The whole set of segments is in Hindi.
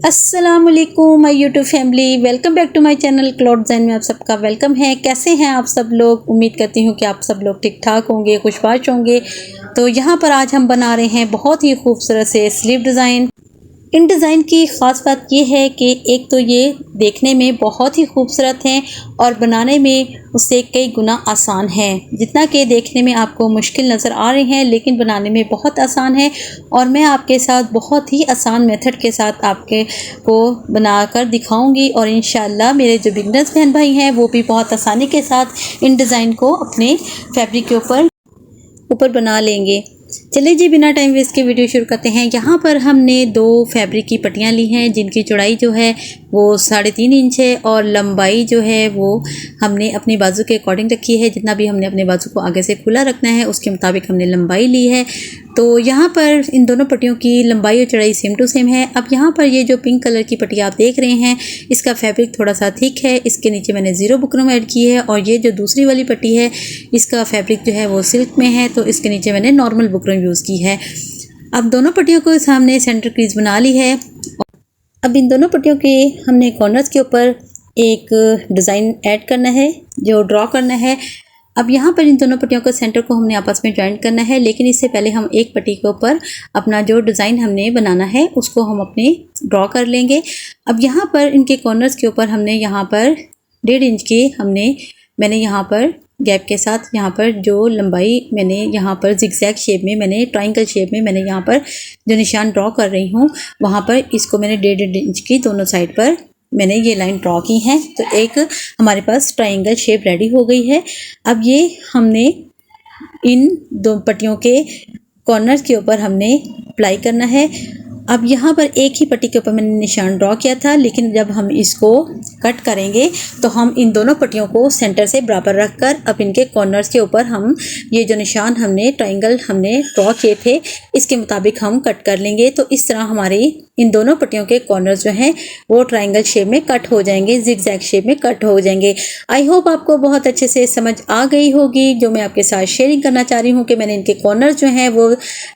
अस्सलामुअलैकुम my YouTube family, welcome back to my channel cloth design में आप सबका वेलकम है। कैसे हैं आप सब लोग? उम्मीद करती हूँ कि आप सब लोग ठीक ठाक होंगे, खुशबाश होंगे। तो यहाँ पर आज हम बना रहे हैं बहुत ही खूबसूरत से स्लीव डिज़ाइन। इन डिज़ाइन की ख़ास बात ये है कि एक तो ये देखने में बहुत ही खूबसूरत हैं और बनाने में उससे कई गुना आसान है। जितना कि देखने में आपको मुश्किल नज़र आ रहे हैं लेकिन बनाने में बहुत आसान है। और मैं आपके साथ बहुत ही आसान मेथड के साथ आपके को बनाकर दिखाऊंगी और इंशाल्लाह मेरे जो बिगनर्स बहन भाई हैं वो भी बहुत आसानी के साथ इन डिज़ाइन को अपने फैब्रिक के ऊपर बना लेंगे। चलिए जी, बिना टाइम वेस्ट के वीडियो शुरू करते हैं। यहाँ पर हमने 2 फैब्रिक की पट्टियाँ ली हैं जिनकी चौड़ाई जो है वो 3.5 इंच है और लंबाई जो है वो हमने अपने बाजू के अकॉर्डिंग रखी है। जितना भी हमने अपने बाजू को आगे से खुला रखना है उसके मुताबिक हमने लंबाई ली है। तो यहाँ पर इन दोनों पट्टियों की लंबाई और चौड़ाई सेम टू सेम है। अब यहाँ पर ये जो पिंक कलर की पट्टी आप देख रहे हैं इसका फैब्रिक थोड़ा सा थिक है, इसके नीचे मैंने ज़ीरो बुकरम ऐड की है। और ये जो दूसरी वाली पट्टी है इसका फैब्रिक जो है वो सिल्क में है, तो इसके नीचे मैंने नॉर्मल बुकरम यूज़ की है। अब दोनों पट्टियों को सामने सेंटर क्रीज बना ली है। अब इन दोनों पट्टियों के हमने कॉर्नर्स के ऊपर एक डिज़ाइन ऐड करना है, जो ड्रॉ करना है। अब यहाँ पर इन दोनों पट्टियों को सेंटर को हमने आपस में जॉइंट करना है, लेकिन इससे पहले हम एक पट्टी के ऊपर अपना जो डिज़ाइन हमने बनाना है उसको हम अपने ड्रॉ कर लेंगे। अब यहाँ पर इनके कॉर्नर्स के ऊपर हमने यहाँ पर 1.5 इंच की मैंने यहाँ पर गैप के साथ यहाँ पर जो लंबाई मैंने यहाँ पर जिगजैग शेप में मैंने ट्रायंगल शेप में मैंने यहाँ पर जो निशान ड्रॉ कर रही हूँ वहाँ पर इसको मैंने 1.5 इंच की दोनों साइड पर मैंने ये लाइन ड्रॉ की है। तो एक हमारे पास ट्रायंगल शेप रेडी हो गई है। अब ये हमने इन 2 पट्टियों के कॉर्नर्स के ऊपर हमने अप्लाई करना है। अब यहाँ पर एक ही पट्टी के ऊपर मैंने निशान ड्रॉ किया था, लेकिन जब हम इसको कट करेंगे तो हम इन दोनों पट्टियों को सेंटर से बराबर रखकर अब इनके कॉर्नर्स के ऊपर हम ये जो निशान हमने ट्रायंगल हमने ड्रॉ किए थे इसके मुताबिक हम कट कर लेंगे। तो इस तरह हमारी इन दोनों पट्टियों के कॉर्नर्स जो हैं वो ट्रायंगल शेप में कट हो जाएंगे, जिगजैग शेप में कट हो जाएंगे। आई होप आपको बहुत अच्छे से समझ आ गई होगी जो मैं आपके साथ शेयरिंग करना चाह रही हूँ कि मैंने इनके कॉर्नर्स जो हैं वो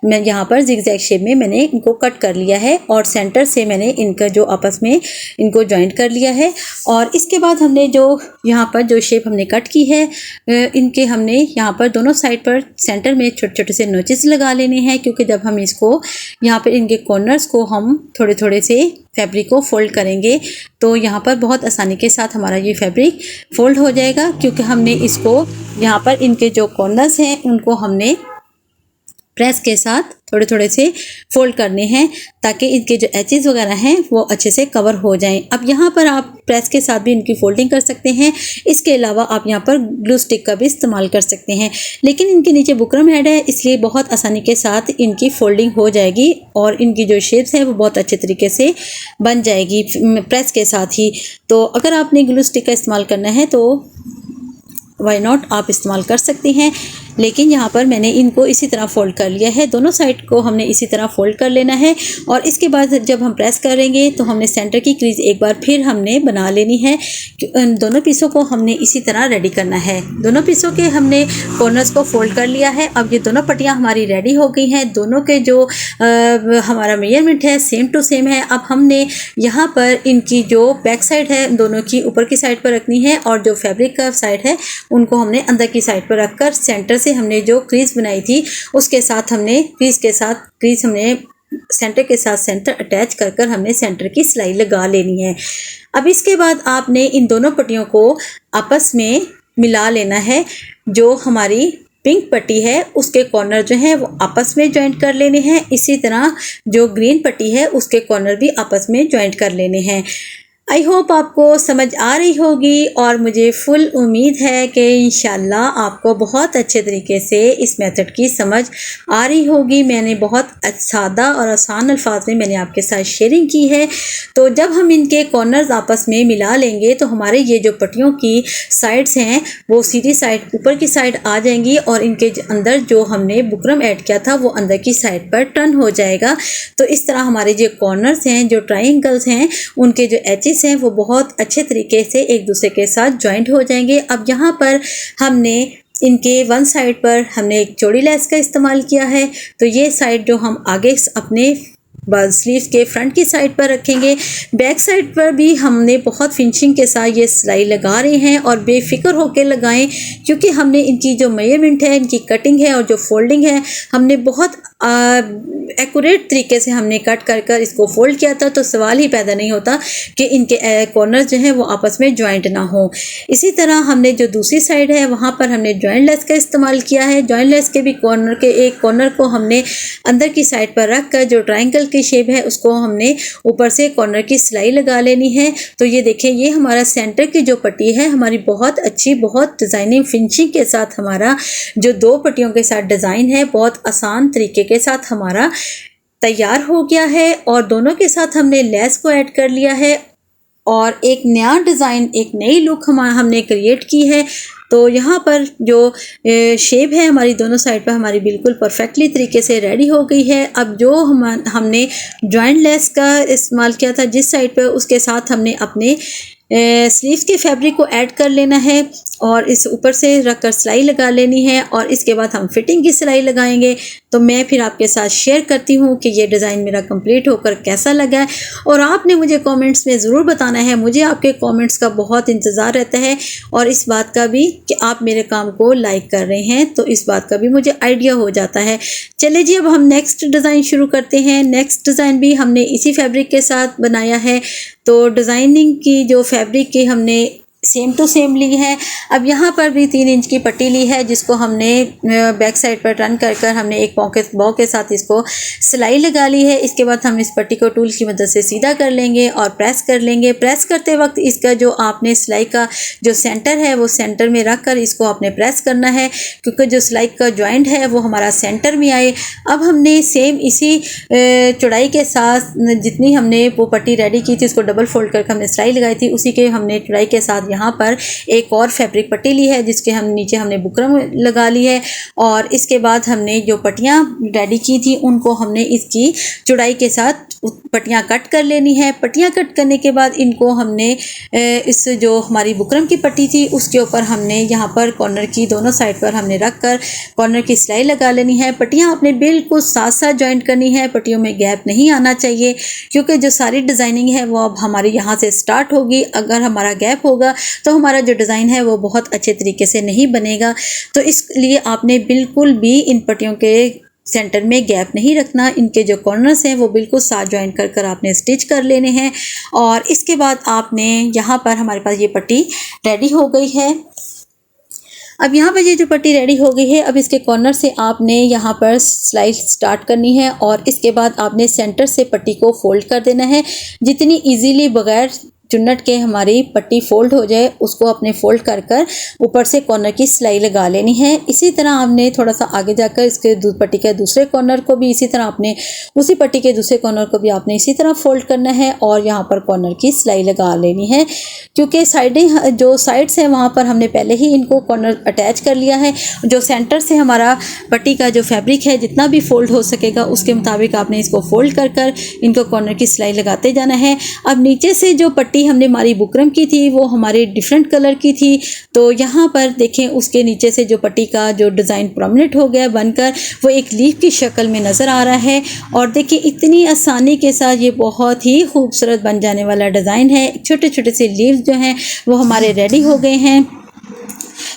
मैं यहाँ पर जिगजैग शेप में मैंने इनको कट कर लिया है और सेंटर से मैंने इनका जो आपस में इनको जॉइंट कर लिया है। और इसके बाद हमने जो यहाँ पर जो शेप हमने कट की है इनके हमने यहाँ पर दोनों साइड पर सेंटर में छोटे छोटे से नोचेस लगा लेने हैं, क्योंकि जब हम इसको यहाँ पर इनके कॉर्नर्स को हम थोड़े थोड़े से फैब्रिक को फोल्ड करेंगे तो यहाँ पर बहुत आसानी के साथ हमारा ये फैब्रिक फोल्ड हो जाएगा, क्योंकि हमने इसको यहाँ पर इनके जो कॉर्नर्स हैं उनको हमने प्रेस के साथ थोड़े थोड़े से फोल्ड करने हैं ताकि इनके जो एजेस वगैरह हैं वो अच्छे से कवर हो जाएं। अब यहाँ पर आप प्रेस के साथ भी इनकी फोल्डिंग कर सकते हैं, इसके अलावा आप यहाँ पर ग्लू स्टिक का भी इस्तेमाल कर सकते हैं। लेकिन इनके नीचे बुकरम हेड है इसलिए बहुत आसानी के साथ इनकी फोल्डिंग हो जाएगी और इनकी जो शेप्स हैं वो बहुत अच्छे तरीके से बन जाएगी प्रेस के साथ ही। तो अगर आपने ग्लू स्टिक का इस्तेमाल करना है तो वाई नॉट आप इस्तेमाल कर सकते हैं, लेकिन यहाँ पर मैंने इनको इसी तरह फोल्ड कर लिया है। दोनों साइड को हमने इसी तरह फोल्ड कर लेना है और इसके बाद जब हम प्रेस करेंगे तो हमने सेंटर की क्रीज एक बार फिर हमने बना लेनी है। दोनों पीसों को हमने इसी तरह रेडी करना है। दोनों पीसों के हमने कॉर्नर्स को फोल्ड कर लिया है। अब ये दोनों पट्टियाँ हमारी रेडी हो गई हैं। दोनों के जो हमारा मेजरमेंट है सेम टू सेम है। अब हमने यहाँ पर इनकी जो बैक साइड है दोनों की ऊपर की साइड पर रखनी है और जो फैब्रिक का साइड है उनको हमने अंदर की साइड पर रखकर सेंटर से हमने जो क्रीज बनाई थी उसके साथ हमने क्रीज हमने सेंटर के साथ सेंटर अटैच कर हमने सेंटर की सिलाई लगा लेनी है। अब इसके बाद आपने इन दोनों पट्टियों को आपस में मिला लेना है। जो हमारी पिंक पट्टी है उसके कॉर्नर जो हैं वो आपस में जॉइंट कर लेने हैं, इसी तरह जो ग्रीन पट्टी है उसके कॉर्नर भी आपस में जॉइंट कर लेने हैं। आई होप आपको समझ आ रही होगी और मुझे फुल उम्मीद है कि इंशाल्लाह आपको बहुत अच्छे तरीके से इस मेथड की समझ आ रही होगी। मैंने बहुत सादा और आसान अल्फाज में मैंने आपके साथ शेयरिंग की है। तो जब हम इनके कॉर्नर्स आपस में मिला लेंगे तो हमारे ये जो पट्टियों की साइड्स हैं वो सीधी साइड ऊपर की साइड आ जाएंगी और इनके अंदर जो हमने बुकरम ऐड किया था वो अंदर की साइड पर टर्न हो जाएगा। तो इस तरह हमारे जो कॉर्नर्स हैं जो ट्रायंगल्स हैं उनके जो एजेस हैं वो बहुत अच्छे तरीके से एक दूसरे के साथ जॉइंट हो जाएंगे। अब यहाँ पर हमने इनके वन साइड पर हमने एक चौड़ी लेस का इस्तेमाल किया है। तो ये साइड जो हम आगे अपने स्लीव्स के फ्रंट की साइड पर रखेंगे। बैक साइड पर भी हमने बहुत फिनिशिंग के साथ ये सिलाई लगा रहे हैं और बेफिक्र होकर लगाएं, क्योंकि हमने इनकी जो मेजरमेंट है, इनकी कटिंग है और जो फोल्डिंग है, हमने बहुत एक्यूरेट तरीके से हमने कट कर इसको फोल्ड किया था। तो सवाल ही पैदा नहीं होता कि इनके कॉर्नर्स जो हैं वो आपस में जॉइंट ना हो। इसी तरह हमने जो दूसरी साइड है वहाँ पर हमने जॉइंट लेस का इस्तेमाल किया है। जॉइंट लेस के भी एक कॉर्नर को हमने अंदर की साइड पर रख कर जो ट्रायंगल की शेप है उसको हमने ऊपर से कॉर्नर की सिलाई लगा लेनी है। तो ये देखें, ये हमारा सेंटर की जो पट्टी है हमारी बहुत अच्छी, बहुत डिज़ाइनिंग फिनिशिंग के साथ हमारा जो 2 पट्टियों के साथ डिज़ाइन है बहुत आसान तरीके के साथ हमारा तैयार हो गया है। और दोनों के साथ हमने लेस को ऐड कर लिया है और एक नया डिज़ाइन, एक नई लुक हमने क्रिएट की है। तो यहाँ पर जो शेप है हमारी दोनों साइड पर हमारी बिल्कुल परफेक्टली तरीके से रेडी हो गई है। अब जो हमने जॉइंट लेस का इस्तेमाल किया था जिस साइड पर, उसके साथ हमने अपने स्लीव्स के फैब्रिक को ऐड कर लेना है और इस ऊपर से रख कर सिलाई लगा लेनी है और इसके बाद हम फिटिंग की सिलाई लगाएंगे। तो मैं फिर आपके साथ शेयर करती हूँ कि ये डिज़ाइन मेरा कंप्लीट होकर कैसा लगा है और आपने मुझे कमेंट्स में ज़रूर बताना है। मुझे आपके कमेंट्स का बहुत इंतज़ार रहता है और इस बात का भी कि आप मेरे काम को लाइक कर रहे हैं, तो इस बात का भी मुझे आइडिया हो जाता है। चलिए जी, अब हम नेक्स्ट डिज़ाइन शुरू करते हैं। नेक्स्ट डिज़ाइन भी हमने इसी फैब्रिक के साथ बनाया है। तो डिज़ाइनिंग की जो फैब्रिक की हमने सेम टू सेम ली है। अब यहाँ पर भी 3 इंच की पट्टी ली है जिसको हमने बैक साइड पर टर्न कर हमने एक बॉ के साथ इसको सिलाई लगा ली है। इसके बाद हम इस पट्टी को टूल की मदद से सीधा कर लेंगे और प्रेस कर लेंगे। प्रेस करते वक्त इसका जो आपने सिलाई का जो सेंटर है वो सेंटर में रख कर इसको आपने प्रेस करना है, क्योंकि जो सिलाई का जॉइंट है वो हमारा सेंटर में आए। अब हमने सेम इसी चौड़ाई के साथ जितनी हमने वो पट्टी रेडी की थी उसको डबल फोल्ड करके हमने सिलाई लगाई थी, उसी के हमने चौड़ाई के साथ यहाँ पर एक और फैब्रिक पट्टी ली है जिसके हम नीचे हमने बुकरम लगा ली है। और इसके बाद हमने जो पट्टियाँ रेडी की थी उनको हमने इसकी चौड़ाई के साथ पट्टियाँ कट कर लेनी है। पट्टियाँ कट करने के बाद इनको हमने इस जो हमारी बुकरम की पट्टी थी उसके ऊपर हमने यहाँ पर कॉर्नर की दोनों साइड पर हमने रख कर कॉर्नर की सिलाई लगा लेनी है। पट्टियाँ आपने बिल्कुल साथ साथ जॉइंट करनी है, पट्टियों में गैप नहीं आना चाहिए, क्योंकि जो सारी डिज़ाइनिंग है वो अब हमारी यहाँ से स्टार्ट होगी। अगर हमारा गैप होगा तो हमारा जो डिज़ाइन है वो बहुत अच्छे तरीके से नहीं बनेगा। तो इसलिए आपने बिल्कुल भी इन पट्टियों के सेंटर में गैप नहीं रखना। इनके जो कॉर्नर्स हैं वो बिल्कुल साथ जॉइंट कर आपने स्टिच कर लेने हैं। और इसके बाद आपने यहाँ पर हमारे पास ये पट्टी रेडी हो गई है। अब यहाँ पर ये जो पट्टी रेडी हो गई है, अब इसके कॉर्नर से आपने यहाँ पर सिलाई स्टार्ट करनी है और इसके बाद आपने सेंटर से पट्टी को फोल्ड कर देना है। जितनी इजीली बगैर चुन्नट के हमारी पट्टी फोल्ड हो जाए उसको अपने फोल्ड कर ऊपर से कॉर्नर की सिलाई लगा लेनी है। इसी तरह हमने थोड़ा सा आगे जाकर इसके पट्टी के दूसरे कॉर्नर को भी इसी तरह आपने उसी पट्टी के दूसरे कॉर्नर को भी आपने इसी तरह फोल्ड करना है और यहाँ पर कॉर्नर की सिलाई लगा लेनी है, क्योंकि साइडें जो साइड्स हैं वहाँ पर हमने पहले ही इनको कॉर्नर अटैच कर लिया है। जो सेंटर से हमारा पट्टी का जो फैब्रिक है जितना भी फोल्ड हो सकेगा उसके मुताबिक आपने इसको फोल्ड कर इनको कॉर्नर की सिलाई लगाते जाना है। अब नीचे से जो पट्टी हमने हमारी बुकरम की थी वो हमारे डिफरेंट कलर की थी, तो यहाँ पर देखें उसके नीचे से जो पट्टी का जो डिज़ाइन प्रोमिनेंट हो गया बनकर वो एक लीफ की शक्ल में नज़र आ रहा है। और देखिए इतनी आसानी के साथ ये बहुत ही खूबसूरत बन जाने वाला डिज़ाइन है। छोटे छोटे से लीव्स जो हैं वो हमारे रेडी हो गए हैं।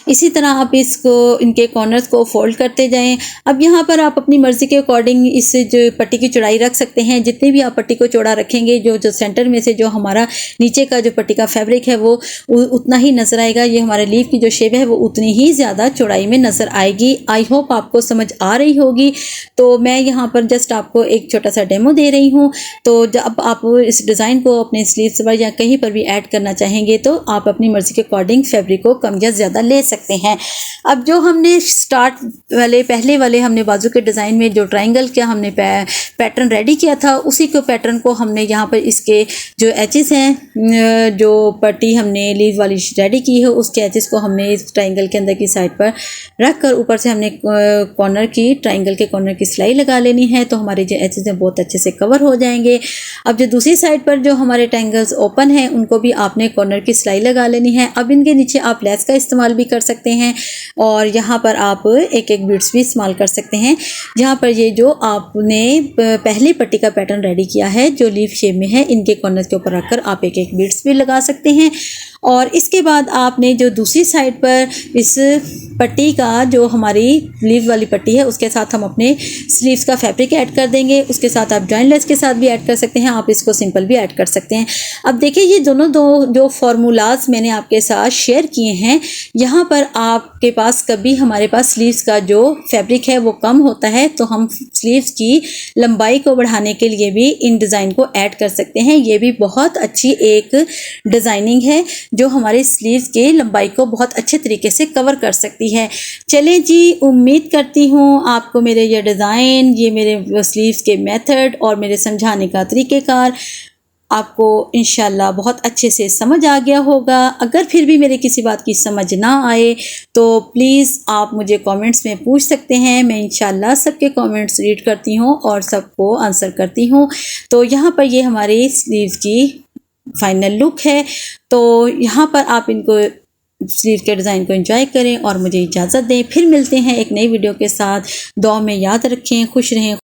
इसी तरह आप इसको इनके कॉर्नर्स को फोल्ड करते जाएं। अब यहाँ पर आप अपनी मर्ज़ी के अकॉर्डिंग इस जो पट्टी की चौड़ाई रख सकते हैं। जितनी भी आप पट्टी को चौड़ा रखेंगे जो सेंटर में से जो हमारा नीचे का जो पट्टी का फैब्रिक है वो उतना ही नज़र आएगा। ये हमारे लीफ की जो शेप है वो उतनी ही ज़्यादा चौड़ाई में नज़र आएगी। आई होप आपको समझ आ रही होगी। तो मैं यहाँ पर जस्ट आपको एक छोटा सा डेमो दे रही हूँ। तो जब आप इस डिज़ाइन को अपने स्लीव्स पर या कहीं पर भी ऐड करना चाहेंगे तो आप अपनी मर्ज़ी के अकॉर्डिंग फैब्रिक को कम या ज़्यादा ले सकते हैं। अब जो हमने स्टार्ट वाले पहले वाले हमने बाजू के डिज़ाइन में जो ट्रायंगल का हमने पैटर्न रेडी किया था उसी को पैटर्न को हमने यहाँ पर इसके जो एचेस हैं जो पट्टी हमने लीव वाली रेडी की है उसके एचेस को हमने इस ट्रायंगल के अंदर की साइड पर रख कर ऊपर से हमने कॉर्नर की ट्रायंगल के कॉर्नर की सिलाई लगा लेनी है। तो हमारे जो एचेस हैं बहुत अच्छे से कवर हो जाएंगे। अब जो दूसरी साइड पर जो हमारे ट्रायंगल्स ओपन हैं उनको भी आपने कॉर्नर की सिलाई लगा लेनी है। अब इनके नीचे आप लेस का इस्तेमाल भी कर कर सकते हैं। और यहाँ पर आप एक एक बीड्स भी इस्तेमाल कर सकते हैं। यहाँ पर ये जो आपने पहली पट्टी का पैटर्न रेडी किया है जो लीफ शेप में है, इनके कॉर्नर के ऊपर रखकर आप एक एक बीड्स भी लगा सकते हैं। और इसके बाद आपने जो दूसरी साइड पर इस पट्टी का जो हमारी लीव वाली पट्टी है उसके साथ हम अपने स्लीव्स का फैब्रिक ऐड कर देंगे। उसके साथ आप जॉइन लेस के साथ भी ऐड कर सकते हैं, आप इसको सिंपल भी ऐड कर सकते हैं। अब देखिए ये दोनों जो फार्मूलाज मैंने आपके साथ शेयर किए हैं, यहाँ पर आपके पास कभी हमारे पास स्लीव्स का जो फैब्रिक है वो कम होता है तो हम स्लीव्स की लंबाई को बढ़ाने के लिए भी इन डिज़ाइन को ऐड कर सकते हैं। ये भी बहुत अच्छी एक डिज़ाइनिंग है जो हमारे स्लीव्स के लंबाई को बहुत अच्छे तरीके से कवर कर सकती है। चलें जी, उम्मीद करती हूँ आपको मेरे ये डिज़ाइन, ये मेरे स्लीव्स के मेथड और मेरे समझाने का तरीक़ेकार आपको इंशाल्लाह बहुत अच्छे से समझ आ गया होगा। अगर फिर भी मेरे किसी बात की समझ ना आए तो प्लीज़ आप मुझे कमेंट्स में पूछ सकते हैं। मैं इंशाल्लाह सबके कमेंट्स रीड करती हूँ और सबको आंसर करती हूँ। तो यहाँ पर ये हमारी स्लीव की फाइनल लुक है। तो यहाँ पर आप इनको स्लीव के डिज़ाइन को एंजॉय करें और मुझे इजाज़त दें। फिर मिलते हैं एक नई वीडियो के साथ। दुआ में याद रखें, खुश रहें।